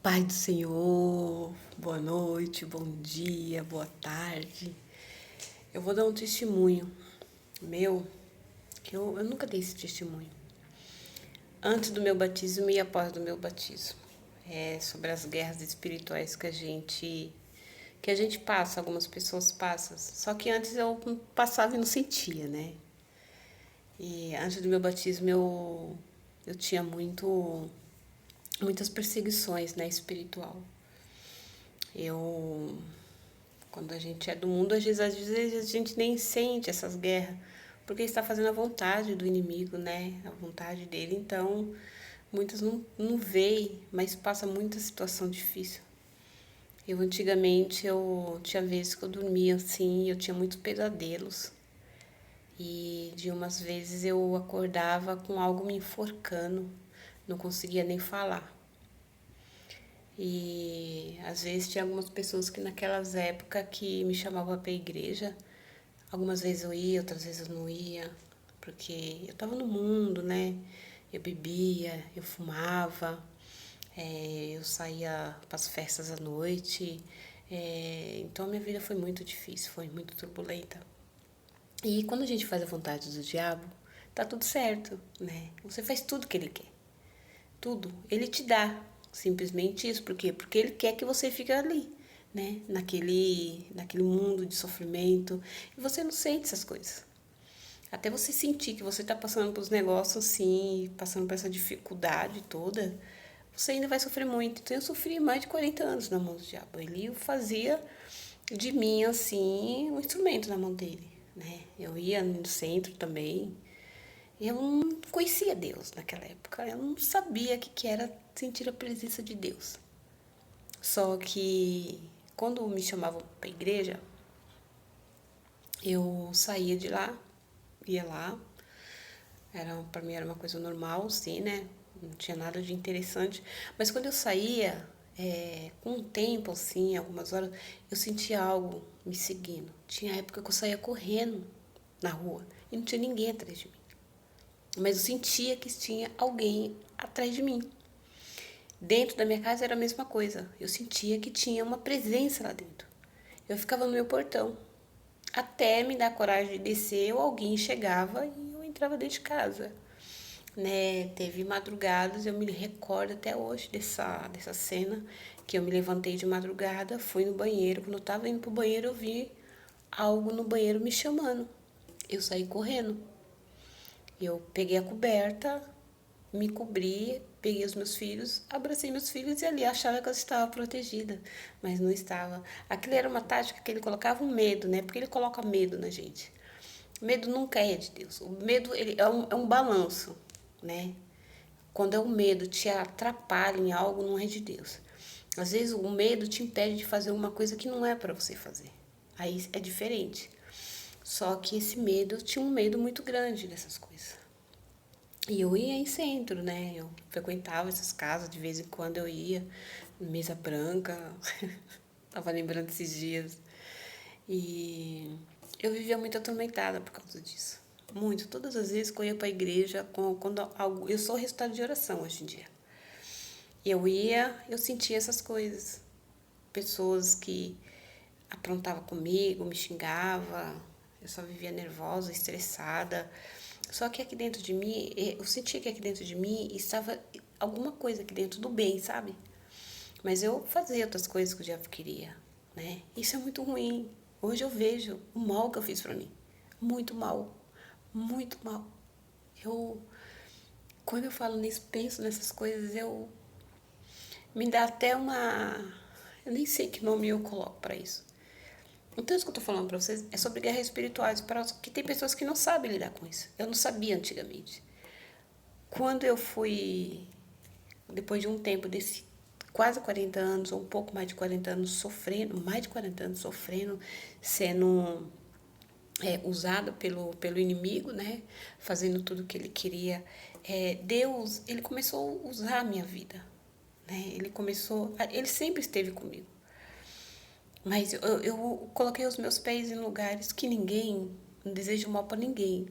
Pai do Senhor, boa noite, bom dia, boa tarde. Eu vou dar um testemunho meu, que eu nunca dei esse testemunho. Antes do meu batismo e após do meu batismo. É sobre as guerras espirituais que a gente passa, algumas pessoas passam. Só que antes eu passava e não sentia, né? E antes do meu batismo eu tinha muitas perseguições, né, espiritual. Eu Quando a gente é do mundo, às vezes a gente nem sente essas guerras, porque está fazendo a vontade do inimigo, né? A vontade dele. Então, muitas não veem, mas passa muita situação difícil. Antigamente, eu tinha vezes que eu dormia assim, eu tinha muitos pesadelos. E de umas vezes eu acordava com algo me enforcando, não conseguia nem falar. E às vezes tinha algumas pessoas que naquelas épocas que me chamavam para a igreja. Algumas vezes eu ia, outras vezes eu não ia, porque eu estava no mundo, né? Eu bebia, eu fumava, eu saía para as festas à noite. Então a minha vida foi muito difícil, foi muito turbulenta. E quando a gente faz a vontade do diabo, tá tudo certo, né? Você faz tudo que ele quer. Tudo. Ele te dá simplesmente isso. Por quê? Porque ele quer que você fique ali, né? Naquele mundo de sofrimento. E você não sente essas coisas. Até você sentir que você está passando por uns negócios assim, passando por essa dificuldade toda, você ainda vai sofrer muito. Então eu sofri mais de 40 anos na mão do diabo. Ele fazia de mim, assim, um instrumento na mão dele, né? Eu ia no centro também, eu não conhecia Deus naquela época, eu não sabia o que era sentir a presença de Deus. Só que quando me chamavam para a igreja, eu saía de lá, ia lá, para mim era uma coisa normal, sim, né? Não tinha nada de interessante. Mas quando eu saía, com um tempo, assim, algumas horas, eu sentia algo me seguindo. Tinha época que eu saía correndo na rua e não tinha ninguém atrás de mim. Mas eu sentia que tinha alguém atrás de mim. Dentro da minha casa era a mesma coisa. Eu sentia que tinha uma presença lá dentro. Eu ficava no meu portão. Até me dar coragem de descer, ou alguém chegava e eu entrava dentro de casa. Né? Teve madrugadas, eu me recordo até hoje dessa cena, que eu me levantei de madrugada, fui no banheiro. Quando eu estava indo pro banheiro, eu vi algo no banheiro me chamando. Eu saí correndo. Eu peguei a coberta, me cobri, peguei os meus filhos, abracei meus filhos e ali achava que eu estava protegida, mas não estava. Aquilo era uma tática que ele colocava um medo, né? Porque ele coloca medo na gente. Medo nunca é de Deus. O medo ele é um balanço, né? Quando é o medo te atrapalha em algo, não é de Deus. Às vezes o medo te impede de fazer uma coisa que não é para você fazer. Aí é diferente. Só que esse medo, eu tinha um medo muito grande dessas coisas. E eu ia em centro, né? Eu frequentava essas casas, de vez em quando eu ia, mesa branca. Tava lembrando esses dias. E eu vivia muito atormentada por causa disso. Muito. Todas as vezes que eu ia para a igreja, quando algo, eu sou resultado de oração hoje em dia. Eu ia, eu sentia essas coisas. Pessoas que aprontavam comigo, me xingava, eu só vivia nervosa, estressada. Só que aqui dentro de mim, eu sentia que aqui dentro de mim estava alguma coisa aqui dentro do bem, sabe? Mas eu fazia outras coisas que o diabo queria, né? Isso é muito ruim. Hoje eu vejo o mal que eu fiz pra mim. Muito mal. Muito mal. Eu, quando eu falo nisso, penso nessas coisas, me dá até uma... Eu nem sei que nome eu coloco pra isso. Então, isso que eu tô falando pra vocês é sobre guerras espirituais, que tem pessoas que não sabem lidar com isso. Eu não sabia antigamente. Quando eu fui, depois de um tempo desse quase 40 anos, ou um pouco mais de 40 anos sofrendo, mais de 40 anos sofrendo, sendo usado pelo inimigo, né? Fazendo tudo o que ele queria. Deus, ele começou a usar a minha vida, né? Ele sempre esteve comigo. Mas eu coloquei os meus pés em lugares que ninguém, não desejo mal para ninguém,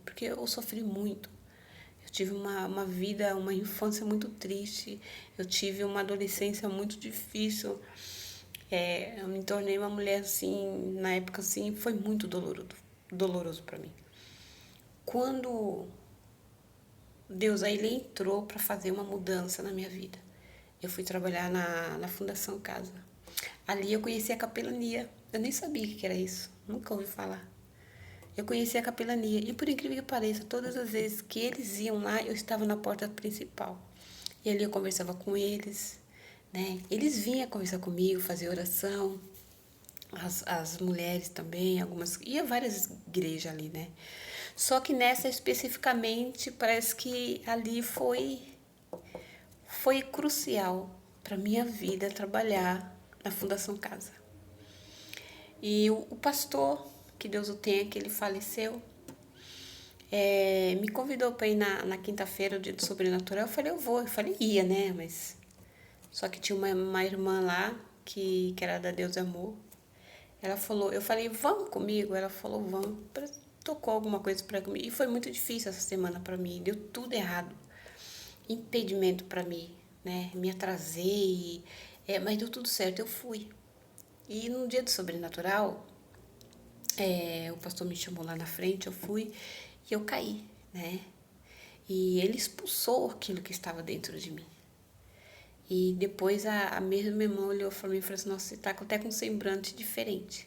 porque eu sofri muito. Eu tive uma vida, uma infância muito triste. Eu tive uma adolescência muito difícil. Eu me tornei uma mulher assim, na época assim, foi muito doloroso para mim. Quando Deus aí ele entrou para fazer uma mudança na minha vida, eu fui trabalhar na Fundação Casa. Ali eu conheci a capelania. Eu nem sabia o que era isso, nunca ouvi falar. Eu conheci a capelania e, por incrível que pareça, todas as vezes que eles iam lá, eu estava na porta principal. E ali eu conversava com eles, né? Eles vinham conversar comigo, fazer oração. As mulheres também, algumas. Ia várias igrejas ali, né? Só que nessa especificamente, parece que ali foi crucial para minha vida trabalhar na Fundação Casa. E o pastor, que Deus o tenha, que ele faleceu, me convidou para ir na quinta-feira, o dia do sobrenatural. Eu falei, eu vou. Eu falei, ia, né? Mas só que tinha uma irmã lá, que era da Deus Amor. Ela falou, eu falei, vamos comigo? Ela falou, vamos. Tocou alguma coisa para mim. E foi muito difícil essa semana para mim. Deu tudo errado. Impedimento para mim, né? Me atrasei, mas deu tudo certo, eu fui. E no dia do sobrenatural, o pastor me chamou lá na frente, eu fui e eu caí, né? E ele expulsou aquilo que estava dentro de mim. E depois a mesma irmã olhou para mim e falou assim, nossa, você está até com um semblante diferente.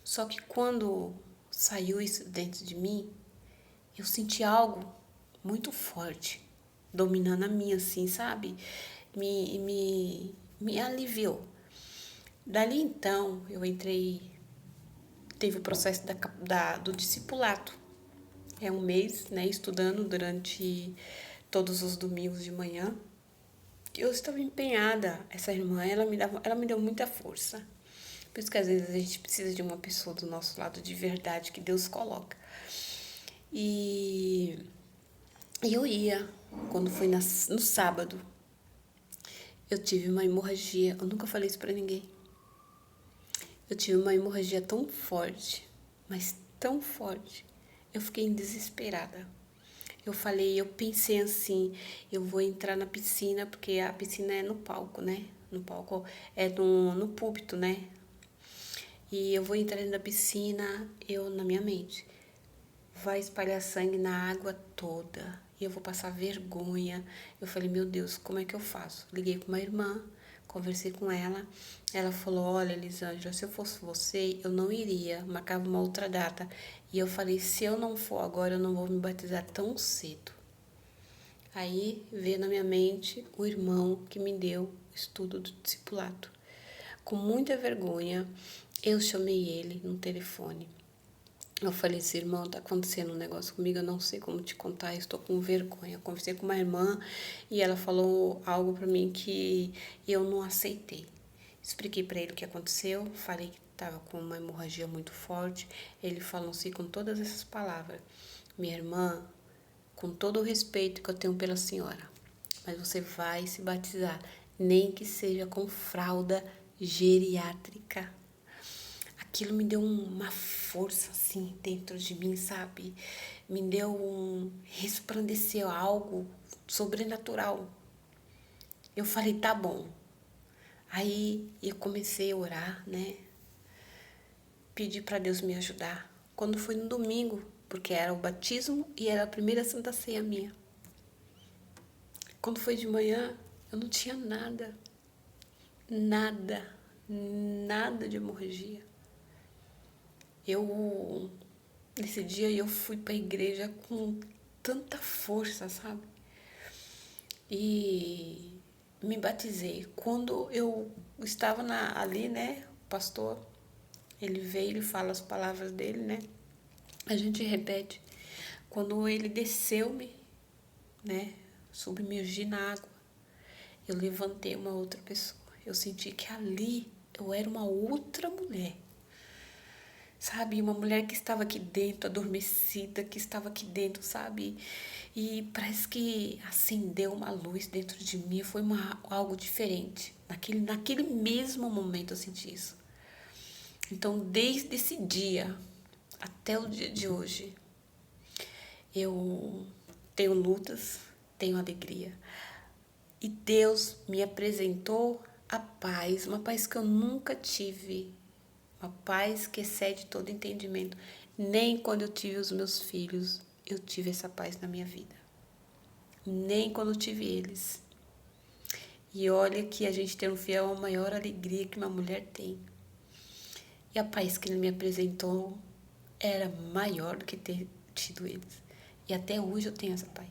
Só que quando saiu isso dentro de mim, eu senti algo muito forte dominando a mim, assim, sabe? Me aliviou. Dali então, eu entrei, teve o processo do discipulado. É um mês, né, estudando durante todos os domingos de manhã. Eu estava empenhada, essa irmã, ela me deu muita força. Por isso que às vezes a gente precisa de uma pessoa do nosso lado de verdade que Deus coloca. E eu ia, quando foi no sábado, eu tive uma hemorragia. Eu nunca falei isso pra ninguém. Eu tive uma hemorragia tão forte, mas tão forte. Eu fiquei desesperada. Eu pensei assim, eu vou entrar na piscina, porque a piscina é no palco, né? No palco é no púlpito, né? E eu vou entrar na piscina, na minha mente, vai espalhar sangue na água toda. E eu vou passar vergonha. Eu falei, meu Deus, como é que eu faço? Liguei com uma irmã, conversei com ela. Ela falou, olha, Elisângela, se eu fosse você, eu não iria. Marcava uma outra data. E eu falei, se eu não for agora, eu não vou me batizar tão cedo. Aí veio na minha mente o irmão que me deu o estudo do discipulado. Com muita vergonha, eu chamei ele no telefone. Eu falei assim, irmão, tá acontecendo um negócio comigo, eu não sei como te contar, eu estou com vergonha. Eu conversei com uma irmã e ela falou algo pra mim que eu não aceitei. Expliquei pra ele o que aconteceu, falei que estava com uma hemorragia muito forte. Ele falou assim com todas essas palavras, minha irmã, com todo o respeito que eu tenho pela senhora, mas você vai se batizar, nem que seja com fralda geriátrica. Aquilo me deu uma força assim dentro de mim, sabe? Me deu resplandeceu algo sobrenatural. Eu falei, tá bom. Aí eu comecei a orar, né? Pedi para Deus me ajudar. Quando foi no domingo, porque era o batismo e era a primeira Santa Ceia minha. Quando foi de manhã, eu não tinha nada. Nada. Nada de hemorragia. Nesse dia eu fui para a igreja com tanta força, sabe? E me batizei. Quando eu estava ali, né? O pastor, ele veio, ele fala as palavras dele, né? A gente repete. Quando ele desceu-me, né? Submergi na água. Eu levantei uma outra pessoa. Eu senti que ali eu era uma outra mulher. Sabe, uma mulher que estava aqui dentro, adormecida, que estava aqui dentro, sabe? E parece que acendeu uma luz dentro de mim, foi algo diferente. Naquele mesmo momento eu senti isso. Então, desde esse dia até o dia de hoje, eu tenho lutas, tenho alegria. E Deus me apresentou a paz, uma paz que eu nunca tive, uma paz que excede todo entendimento. Nem quando eu tive os meus filhos, eu tive essa paz na minha vida. Nem quando eu tive eles. E olha que a gente ter um filho é a maior alegria que uma mulher tem. E a paz que ele me apresentou era maior do que ter tido eles. E até hoje eu tenho essa paz.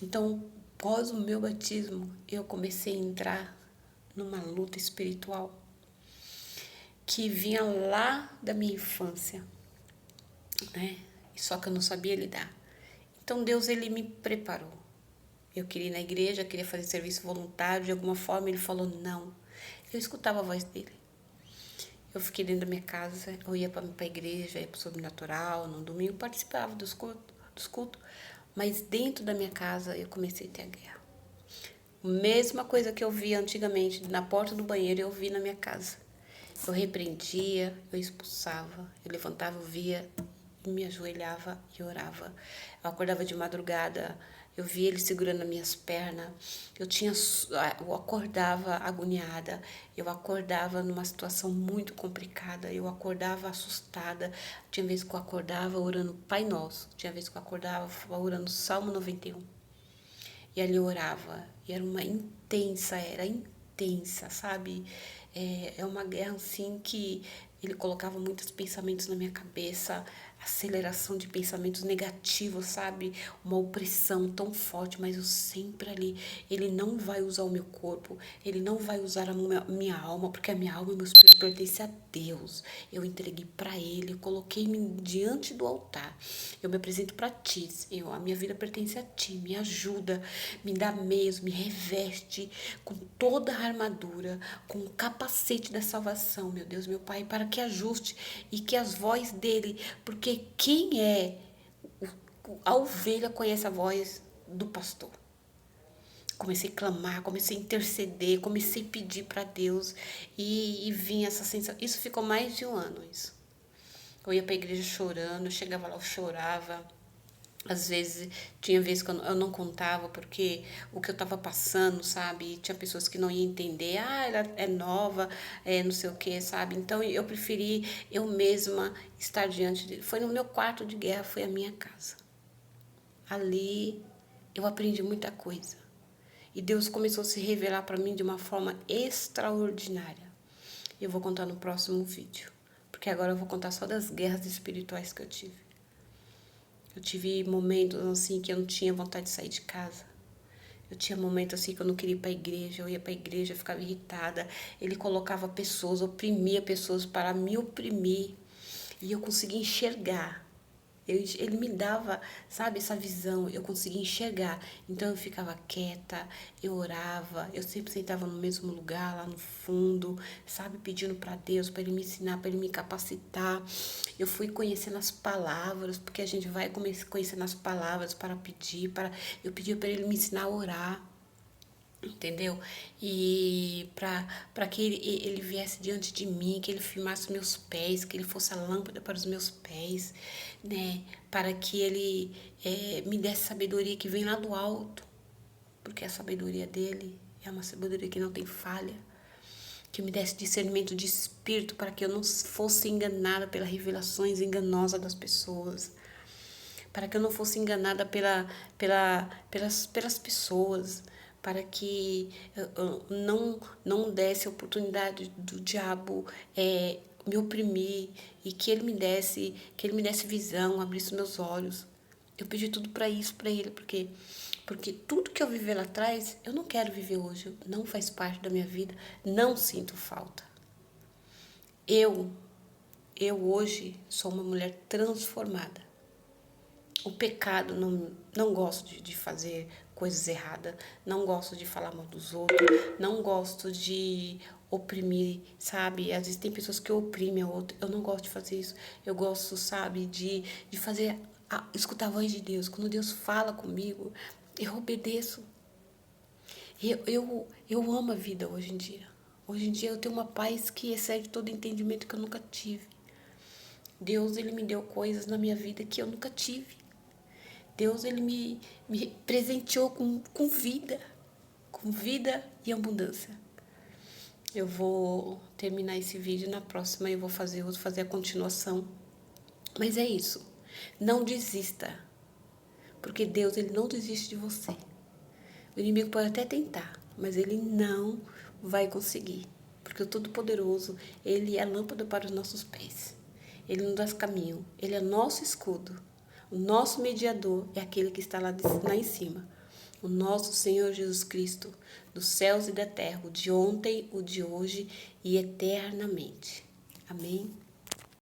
Então, após o meu batismo, eu comecei a entrar numa luta espiritual que vinha lá da minha infância, né? Só que eu não sabia lidar. Então, Deus, ele me preparou. Eu queria ir na igreja, queria fazer serviço voluntário, de alguma forma ele falou não. Eu escutava a voz dele. Eu fiquei dentro da minha casa, eu ia para a igreja, ia para o sobrenatural, no domingo participava dos cultos, mas dentro da minha casa eu comecei a ter a guerra. A mesma coisa que eu via antigamente na porta do banheiro, eu vi na minha casa. Eu repreendia, eu expulsava, eu levantava, eu via, me ajoelhava e orava. Eu acordava de madrugada, eu via ele segurando as minhas pernas. Eu acordava agoniada, eu acordava numa situação muito complicada, eu acordava assustada. Tinha vezes que eu acordava orando Pai Nosso, tinha vezes que eu acordava orando Salmo 91. E ali eu orava, e era intensa, sabe? É uma guerra assim que ele colocava muitos pensamentos na minha cabeça, aceleração de pensamentos negativos, sabe? Uma opressão tão forte, mas eu sempre ali. Ele não vai usar o meu corpo, ele não vai usar a minha alma, porque a minha alma e meu espírito pertencem a Deus. Eu entreguei para ele, eu coloquei-me diante do altar. Eu me apresento para ti, Senhor. A minha vida pertence a ti. Me ajuda, me dá meios, me reveste com toda a armadura, com o capacete da salvação, meu Deus, meu Pai, para que ajuste e que as vozes dele, porque quem é a ovelha conhece a voz do pastor. Comecei a clamar, comecei a interceder, comecei a pedir para Deus e vinha essa sensação. Isso ficou mais de um ano, isso. Eu ia para a igreja chorando, eu chegava lá, eu chorava. Às vezes, tinha vezes que eu não contava porque o que eu estava passando, sabe? Tinha pessoas que não iam entender. Ah, ela é nova, não sei o que, sabe? Então, eu preferi eu mesma estar diante dele. Foi no meu quarto de guerra, foi a minha casa. Ali, eu aprendi muita coisa. E Deus começou a se revelar para mim de uma forma extraordinária. Eu vou contar no próximo vídeo. Porque agora eu vou contar só das guerras espirituais que eu tive. Eu tive momentos assim que eu não tinha vontade de sair de casa. Eu tinha momentos assim que eu não queria ir para a igreja. Eu ia para a igreja, eu ficava irritada. Ele colocava pessoas, oprimia pessoas para me oprimir. E eu conseguia enxergar. Ele me dava, sabe, essa visão, eu conseguia enxergar. Então eu ficava quieta, eu orava, eu sempre sentava no mesmo lugar, lá no fundo, sabe, pedindo para Deus, para Ele me ensinar, para Ele me capacitar. Eu fui conhecendo as palavras, porque a gente vai conhecendo as palavras para pedir, eu pedia para Ele me ensinar a orar. Entendeu? E para que ele viesse diante de mim, que ele firmasse meus pés, que ele fosse a lâmpada para os meus pés, né? Para que ele me desse sabedoria que vem lá do alto, porque a sabedoria dele é uma sabedoria que não tem falha, que me desse discernimento de espírito para que eu não fosse enganada pelas revelações enganosas das pessoas, para que eu não fosse enganada pelas pessoas, para que não desse a oportunidade do diabo me oprimir e que ele me desse visão, abrisse meus olhos. Eu pedi tudo para isso, para ele, porque tudo que eu vivi lá atrás, eu não quero viver hoje, não faz parte da minha vida, não sinto falta. Eu hoje sou uma mulher transformada. O pecado, não gosto de fazer coisas erradas, não gosto de falar mal dos outros, não gosto de oprimir, sabe? Às vezes tem pessoas que oprimem a outra, eu não gosto de fazer isso. Eu gosto, sabe, de fazer, escutar a voz de Deus. Quando Deus fala comigo, eu obedeço. Eu amo a vida hoje em dia. Hoje em dia eu tenho uma paz que excede todo entendimento que eu nunca tive. Deus, ele me deu coisas na minha vida que eu nunca tive. Deus, ele me presenteou com vida e abundância. Eu vou terminar esse vídeo, na próxima eu vou fazer a continuação. Mas é isso. Não desista. Porque Deus, ele não desiste de você. O inimigo pode até tentar, mas ele não vai conseguir. Porque o Todo-Poderoso, ele é a lâmpada para os nossos pés. Ele nos dá caminho. Ele é nosso escudo. O nosso mediador é aquele que está lá em cima. O nosso Senhor Jesus Cristo, dos céus e da terra, o de ontem, o de hoje e eternamente. Amém?